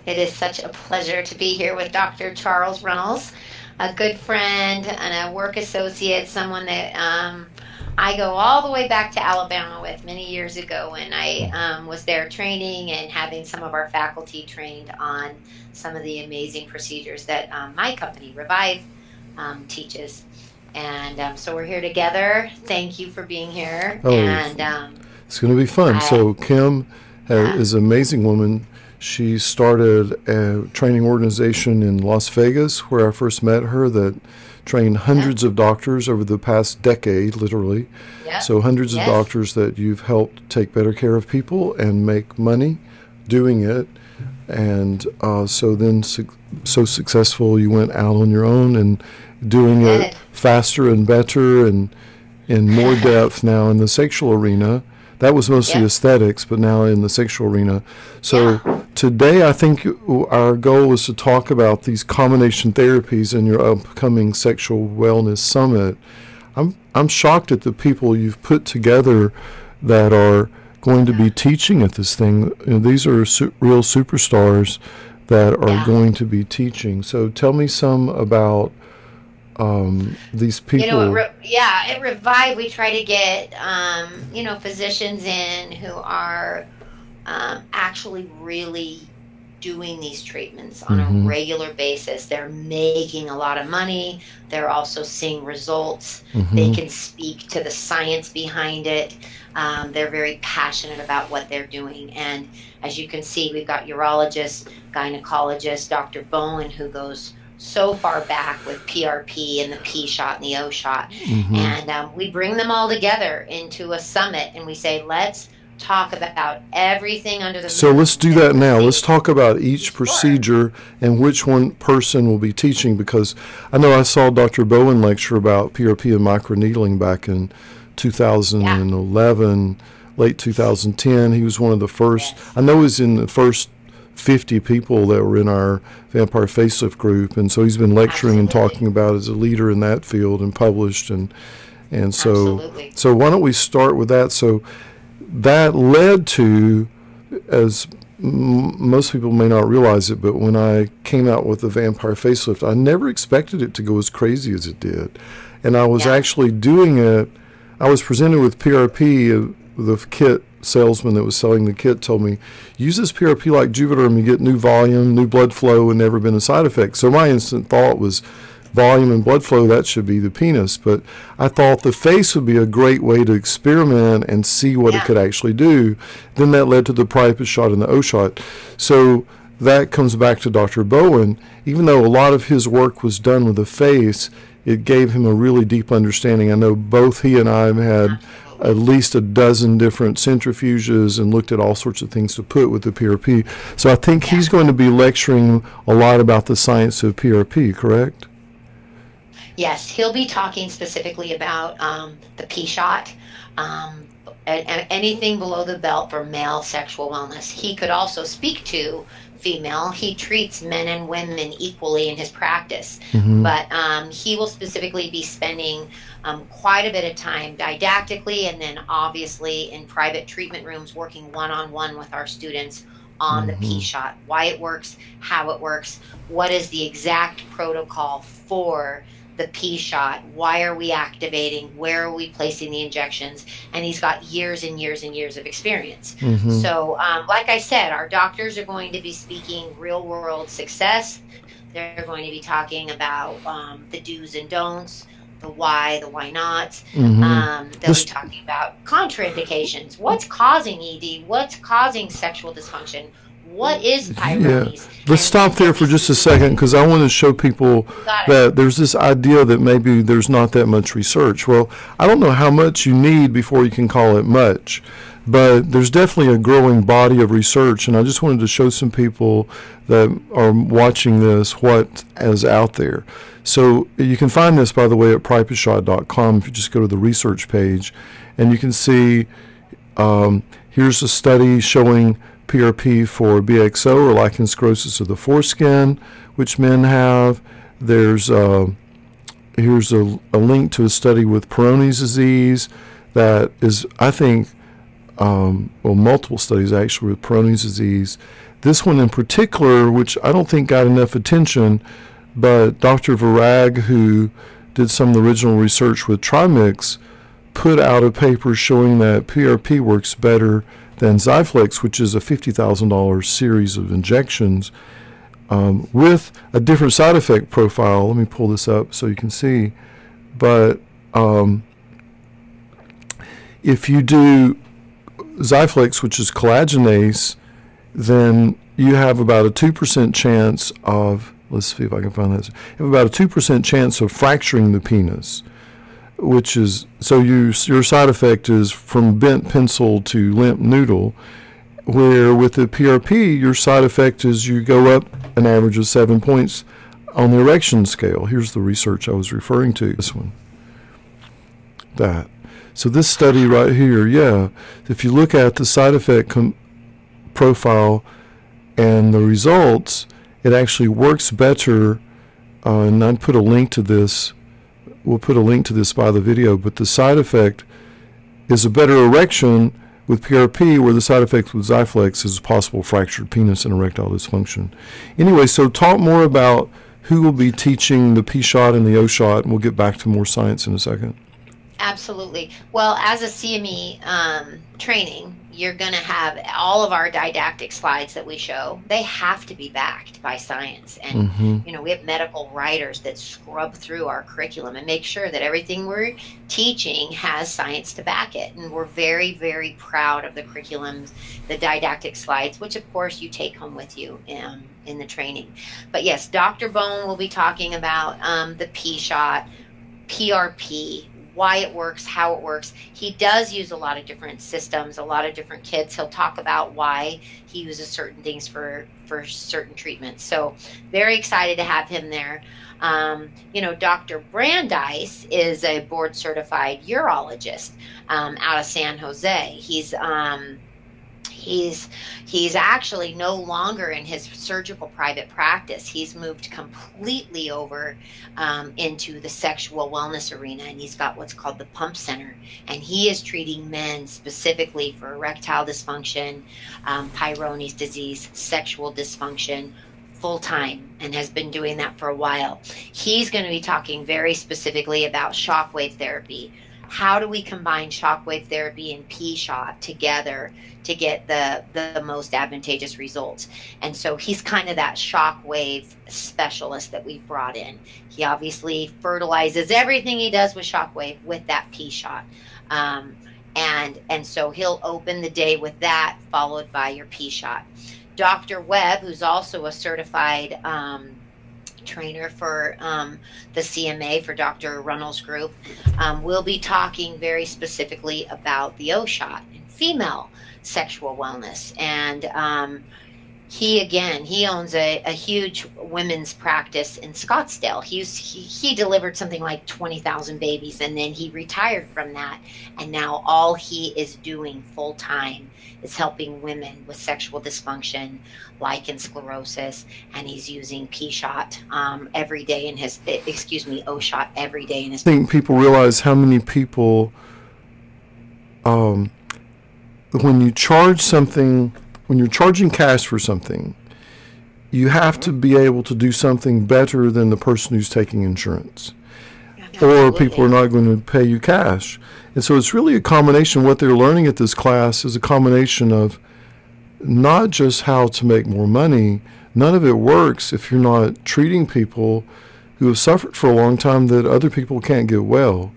It is such a pleasure to be here with Dr. Charles Runnels, a good friend and a work associate, someone that I go all the way back to Alabama with many years ago when I was there training and having some of our faculty trained on some of the amazing procedures that my company, Revive, teaches. And so we're here together. Thank you for being here. Oh, and it's going to be fun. So Kim is an amazing woman. She started a training organization in Las Vegas where I first met her that trained hundreds of doctors over the past decade, literally. So hundreds of doctors that you've helped take better care of people and make money doing it. And so then so successful you went out on your own and doing it faster and better and in more depth now in the sexual arena. That was mostly aesthetics, but now in the sexual arena. So today I think our goal is to talk about these combination therapies in your upcoming Sexual Wellness Summit. I'm shocked at the people you've put together that are going to be teaching at this thing. You know, these are real superstars that are going to be teaching. So tell me some about these people. You know, at Revive, we try to get, physicians in who are actually really doing these treatments on a regular basis. They're making a lot of money. They're also seeing results. They can speak to the science behind it. They're very passionate about what they're doing. And as you can see, we've got urologists, gynecologists, Dr. Bowen, who goes so far back with PRP and the P shot and the O shot. And we bring them all together into a summit and we say, let's talk about everything under the So let's do that now. Let's talk about each procedure and which one person will be teaching, because I know I saw Dr. Bowen lecture about PRP and microneedling back in 2011, late 2010. He was one of the first, I know he was in the first 50 people that were in our Vampire Facelift group, and so he's been lecturing and talking about as a leader in that field and published, and so why don't we start with that? So that led to, as most people may not realize it, but when I came out with the Vampire Facelift, I never expected it to go as crazy as it did, and I was actually doing it. I was presented with PRP. The kit salesman that was selling the kit told me, use this PRP like Juvederm, you get new volume, new blood flow, and never been a side effect. So my instant thought was volume and blood flow, that should be the penis. But I thought the face would be a great way to experiment and see what it could actually do. Then that led to the Priapus shot and the O shot. So that comes back to Dr. Bowen. Even though a lot of his work was done with the face, it gave him a really deep understanding. I know both he and I have had at least a dozen different centrifuges and looked at all sorts of things to put with the PRP. So I think he's going to be lecturing a lot about the science of PRP, correct? Yes, he'll be talking specifically about the P shot and anything below the belt for male sexual wellness. He could also speak to female. He treats men and women equally in his practice, but he will specifically be spending quite a bit of time didactically and then obviously in private treatment rooms working one-on-one with our students on the P shot, why it works, how it works, what is the exact protocol for the P shot, why are we activating, where are we placing the injections, and he's got years and years and years of experience. So like I said, our doctors are going to be speaking real world success. They're going to be talking about the do's and don'ts, the why nots. They'll be talking about contraindications, what's causing ED, what's causing sexual dysfunction, what is pyromes? Let's stop there for just a second, because I want to show people that there's this idea that maybe there's not that much research. Well, I don't know how much you need before you can call it much, but there's definitely a growing body of research, and I just wanted to show some people that are watching this what is out there. So you can find this, by the way, at priapusshot.com if you just go to the research page, and you can see here's a study showing PRP for BXO, or lichen sclerosis of the foreskin, which men have. There's here's a link to a study with Peyronie's disease that is, I think, well, multiple studies actually with Peyronie's disease. This one in particular, which I don't think got enough attention, but Dr. Virag, who did some of the original research with Trimix, put out a paper showing that PRP works better than Zyflex, which is a $50,000 series of injections, with a different side effect profile. Let me pull this up so you can see. But if you do Zyflex, which is collagenase, then you have about a 2% chance of, let's see if I can find this, you have about a 2% chance of fracturing the penis, which is, so your side effect is from bent pencil to limp noodle, where with the PRP, your side effect is you go up an average of 7 points on the erection scale. Here's the research I was referring to, this one. That. So this study right here, yeah, if you look at the side effect profile and the results, it actually works better, and I'd put a link to this. We'll put a link to this by the video, but the side effect is a better erection with PRP, where the side effect with Zyflex is possible fractured penis and erectile dysfunction. Anyway, so talk more about who will be teaching the P-shot and the O-shot, and we'll get back to more science in a second. Absolutely. Well, as a CME training, you're going to have all of our didactic slides that we show. They have to be backed by science. And, you know, we have medical writers that scrub through our curriculum and make sure that everything we're teaching has science to back it. And we're very, very proud of the curriculums, the didactic slides, which, of course, you take home with you in the training. But, yes, Dr. Bone will be talking about the P-shot, PRP, why it works, how it works. He does use a lot of different systems, a lot of different kits. He'll talk about why he uses certain things for certain treatments. So very excited to have him there. You know, Dr. Brandeis is a board certified urologist out of San Jose. He's actually no longer in his surgical private practice. He's moved completely over into the sexual wellness arena, and he's got what's called the Pump Center, and he is treating men specifically for erectile dysfunction, Peyronie's disease, sexual dysfunction, full-time, and has been doing that for a while. He's going to be talking very specifically about shockwave therapy. How do we combine shockwave therapy and P-shot together to get the most advantageous results? And so he's kind of that shockwave specialist that we've brought in. He obviously fertilizes everything he does with shockwave with that P-shot. And so he'll open the day with that, followed by your P-shot. Dr. Webb, who's also a certified trainer for the CMA for Dr. Runnels Group, will be talking very specifically about the O-shot and female sexual wellness. And he owns a huge women's practice in Scottsdale. He delivered something like 20,000 babies, and then he retired from that. And now all he is doing full time is helping women with sexual dysfunction, lichen sclerosis, and he's using P-shot every day in his, O-shot every day in his. I think people realize how many people, when you charge something, when you're charging cash for something, you have to be able to do something better than the person who's taking insurance. Or people are not going to pay you cash. And so it's really a combination. What they're learning at this class is a combination of not just how to make more money. None of it works if you're not treating people who have suffered for a long time that other people can't get well.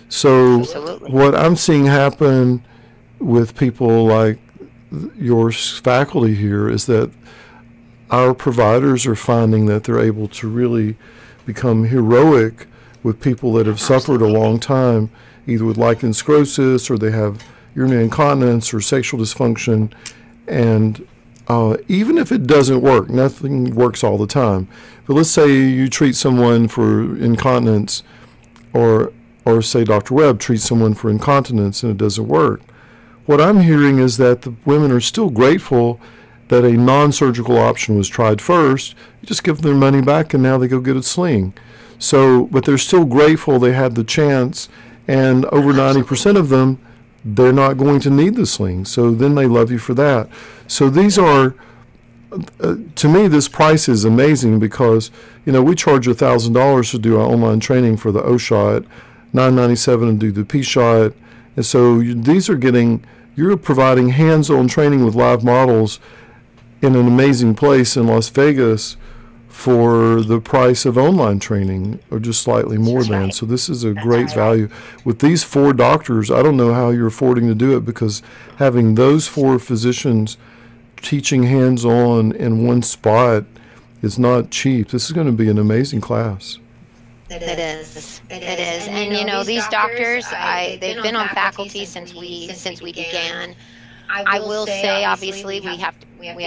So what I'm seeing happen with people like your faculty here is that our providers are finding that they're able to really become heroic with people that have suffered a long time, either with lichen sclerosis, or they have urinary incontinence or sexual dysfunction. And even if it doesn't work, nothing works all the time. But let's say you treat someone for incontinence, or say Dr. Webb treats someone for incontinence and it doesn't work. What I'm hearing is that the women are still grateful that a non-surgical option was tried first. You just give them their money back and now they go get a sling. So, but they're still grateful they had the chance, and over 90% of them they're not going to need the sling. So then they love you for that. So these are, to me, this price is amazing because, we charge $1,000 to do our online training for the O shot, $997 to do the P shot. And so these are you're providing hands-on training with live models in an amazing place in Las Vegas for the price of online training, or just slightly more than. Right. So this is a great value. With these 4 doctors, I don't know how you're affording to do it, because having those 4 physicians teaching hands-on in one spot is not cheap. This is going to be an amazing class. It is. And these doctors, they've been on faculty since we began. I will say, obviously, we have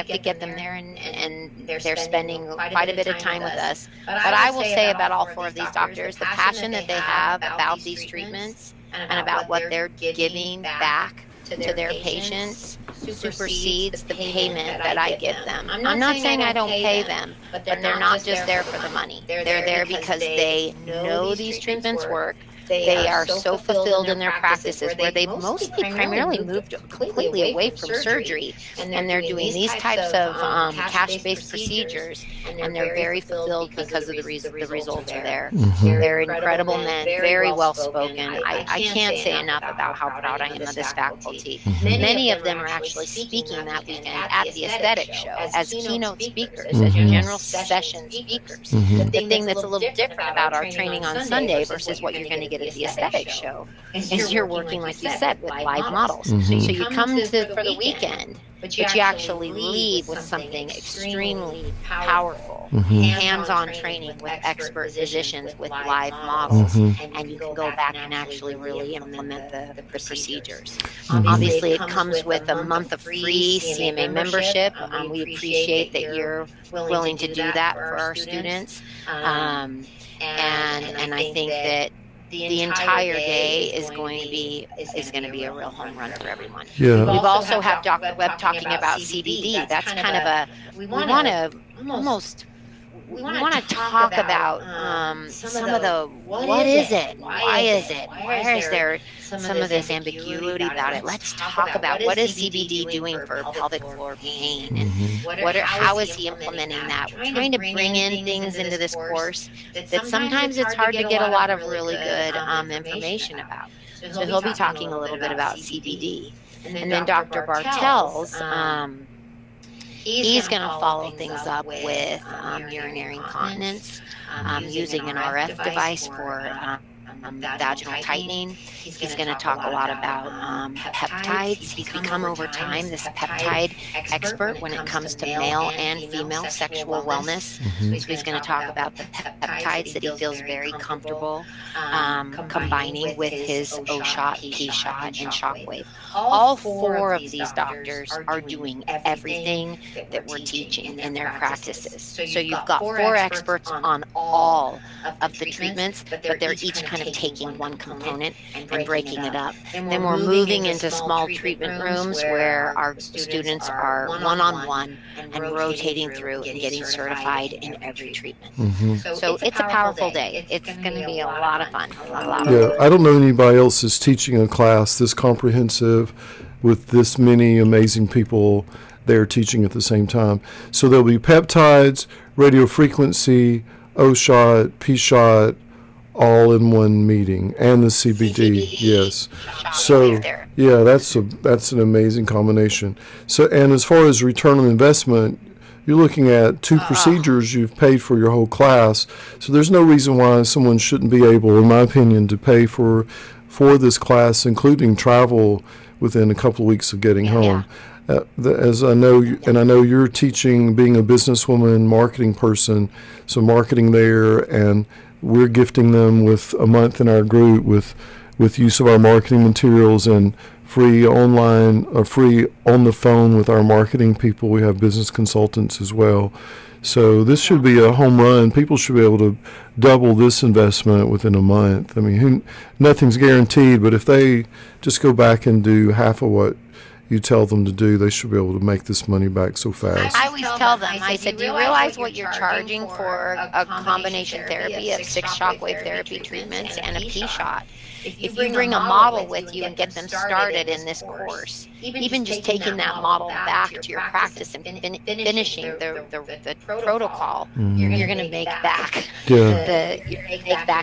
to get them there, and they're spending quite a bit of time with us. But I will say about all 4 of these doctors, the passion that they have about these treatments and about what they're giving back to their patients supersedes the payment that I give them. I'm not saying I don't pay them, but they're not just there for the money. They're there because they know these treatments work. They are so fulfilled in their practices, where they've primarily moved completely away from surgery, and they're doing these types of cash-based procedures, and they're very fulfilled because of the results are there. They're incredible men, very well-spoken. I can't say enough about how proud I am of this faculty. Many of them are actually speaking that weekend at the aesthetic show as keynote speakers, as general session speakers. The thing that's a little different about our training on Sunday versus what you're going to get at the aesthetic show is you're working, like you said, with live models. So you come for the weekend, but you actually leave with something extremely powerful, hands-on training with expert physicians with live models, and you can go back and actually really implement the procedures. Obviously, it comes with a month of free CMA membership. We appreciate that you're willing to do that for our students, and I think that the entire day is going to be a real home run for everyone. Yeah. We've also have Dr. Webb talking about CBD. That's kind of we want to talk about some of the what is it, why is it, where is there some of this ambiguity about it. Let's talk about what is CBD doing for pelvic floor pain, and how is he implementing that. We're trying to bring in things into this course that sometimes it's hard to get a lot of really good information about. So he'll be talking a little bit about CBD. And then Dr. Bartels, he's going to follow things up with urinary incontinence, using an RF device for vaginal tightening. He's going to talk a lot about peptides. He's become over time this peptide expert when it comes to male and female sexual wellness. So he's going to talk about the peptides that he feels very comfortable combining with his O shot, P shot, and shockwave. All 4 of these doctors are doing everything that we're teaching in their practices. So you've got 4 experts on all of the treatments, but they're each kind of taking one component and breaking it up. Then we're moving into small treatment rooms where our students are one-on-one and rotating through and getting certified in every treatment. So it's a powerful day. It's going to be a lot of fun. I don't know anybody else is teaching a class this comprehensive with this many amazing people there teaching at the same time. So there'll be peptides, radio frequency, O shot, P shot, all in one meeting, and the CBD. Yes. So yeah, that's an amazing combination. So, and as far as return on investment, you're looking at 2 procedures you've paid for your whole class. So there's no reason why someone shouldn't be able, in my opinion, to pay for this class, including travel within a couple of weeks of getting home. As I know, and I know you're teaching, being a businesswoman, marketing person, so marketing there, and we're gifting them with a month in our group with use of our marketing materials and free online or free on the phone with our marketing people. We have business consultants as well. So this should be a home run. People should be able to double this investment within a month. I mean, nothing's guaranteed, but if they just go back and do half of what you tell them to do, they should be able to make this money back so fast. I always tell them, I said, do you realize what you're charging for a combination therapy of 6 shockwave therapy treatments and a P shot? If you bring a model with you and get them started in this course, even just taking that model back to your practice and finishing the protocol, you're going to make back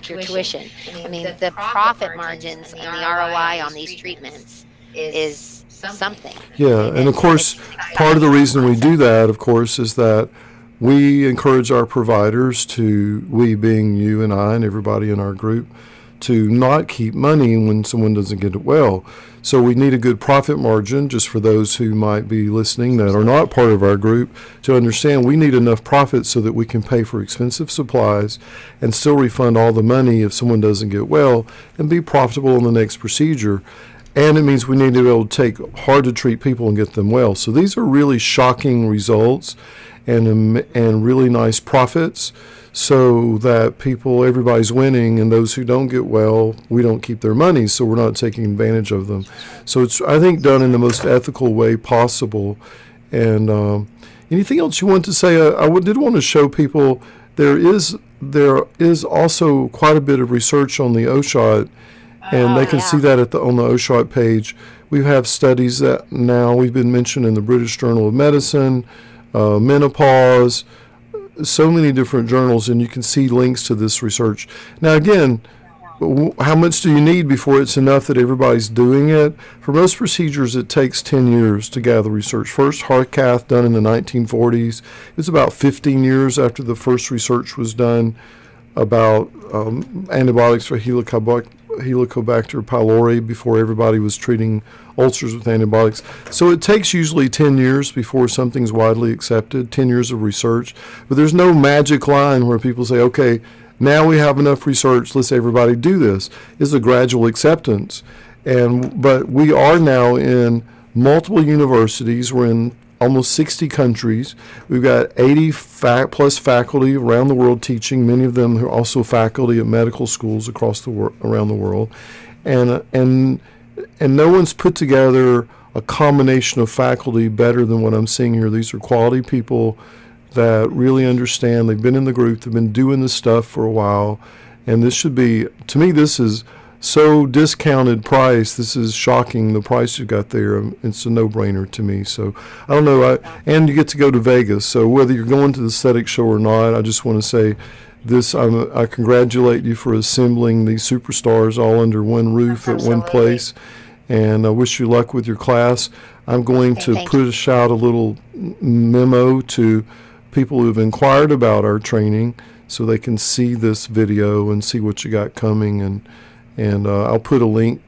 your tuition. I mean, the profit margins and the ROI on these treatments is something. Yeah, and of course, part of the reason we do that, of course, is that we encourage our providers to, we being you and I and everybody in our group, to not keep money when someone doesn't get it well. So we need a good profit margin, just for those who might be listening that are not part of our group, to understand we need enough profit so that we can pay for expensive supplies and still refund all the money if someone doesn't get well and be profitable in the next procedure. And it means we need to be able to take hard to treat people and get them well. So these are really shocking results and really nice profits, so that everybody's winning, and those who don't get well, we don't keep their money, so we're not taking advantage of them. So it's, I think, done in the most ethical way possible. And anything else you want to say? I did want to show people there is also quite a bit of research on the OSHOT, and they can see that on the OSHOT page. We have studies that now we've been mentioned in the British Journal of Medicine, menopause, so many different journals, and you can see links to this research. Now again, how much do you need before it's enough that everybody's doing it? For most procedures, it takes 10 years to gather research. First heart cath done in the 1940s. It was about 15 years after the first research was done about antibiotics for Helicobacter pylori before everybody was treating ulcers with antibiotics. So it takes usually 10 years before something's widely accepted, 10 years of research. But there's no magic line where people say, okay, now we have enough research, let's everybody do this. It's a gradual acceptance. But we are now in multiple universities. We're in almost 60 countries. We've got 80 plus faculty around the world teaching, many of them are also faculty at medical schools across around the world. And no one's put together a combination of faculty better than what I'm seeing here. These are quality people that really understand. They've been in the group. They've been doing this stuff for a while. And this should be, to me, this is so discounted price. This is shocking, the price you got there. It's a no-brainer to me. So I don't know. And you get to go to Vegas. So whether you're going to the aesthetic show or not, I just want to say this. I congratulate you for assembling these superstars all under one roof at one place. And I wish you luck with your class. I'm going to push out a little memo to people who've inquired about our training so they can see this video and see what you got coming. And I'll put a link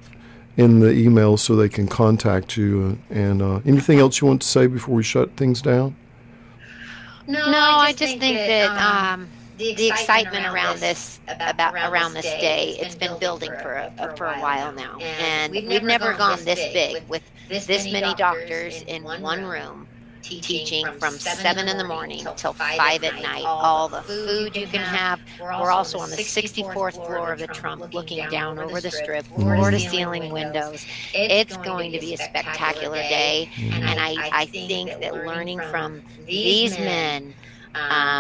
in the email so they can contact you. And anything else you want to say before we shut things down? No, I just think that the excitement around this day, it's been building for a while now, and we've never gone this big with this many doctors in one room teaching from 7 in the morning till 5 at night. All the food you can have. We're also on the 64th floor of the Trump, looking down over the Strip, floor-to-ceiling windows. It's going to be a spectacular day, and I think that learning from these men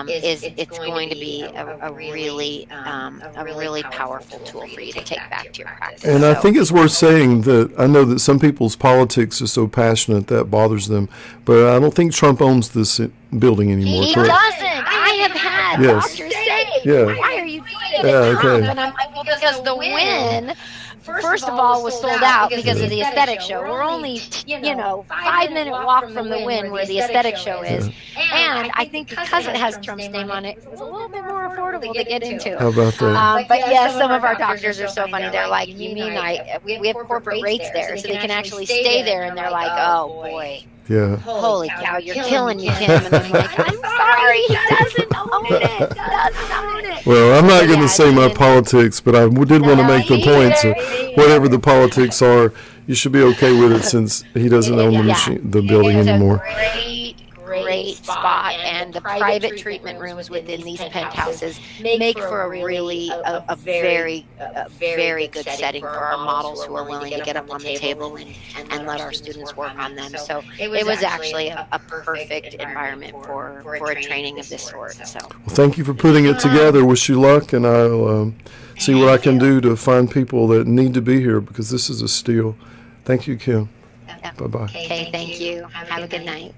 it's going to be a really powerful tool for you to take back to your practice. And I think it's worth saying that I know that some people's politics is so passionate that bothers them, but I don't think Trump owns this building anymore. He doesn't. I have had doctors say, why are you doing it? And I'm like, well, because the win, first of all, was sold out because of the aesthetic show. We're only, 5-minute walk from the Win where the aesthetic show is. And I think because it has Trump's name on it, it's a little bit more affordable to get into. How about that? But yes, some of our doctors are so funny. They're like, you mean we have corporate rates there, so they can actually stay there, and they're like, oh, boy. Yeah. Holy cow, you're killing you, Kim. And I'm like, I'm sorry, he doesn't own it. Well, I'm not going to say my politics, but I did want to make the point. So whatever the politics are, you should be okay with it since he doesn't own the building anymore. It's a great spot, and the private treatment rooms within these penthouses make for a really very good setting for our models who are willing to get up on the table and let our students work on them. So it was actually a perfect environment for a training of this sort. So Well, thank you for putting it together. Wish you luck, and I'll see what I can do to find people that need to be here, because this is a steal. Thank you, Kim. Bye-bye. okay, thank you. Have a good night.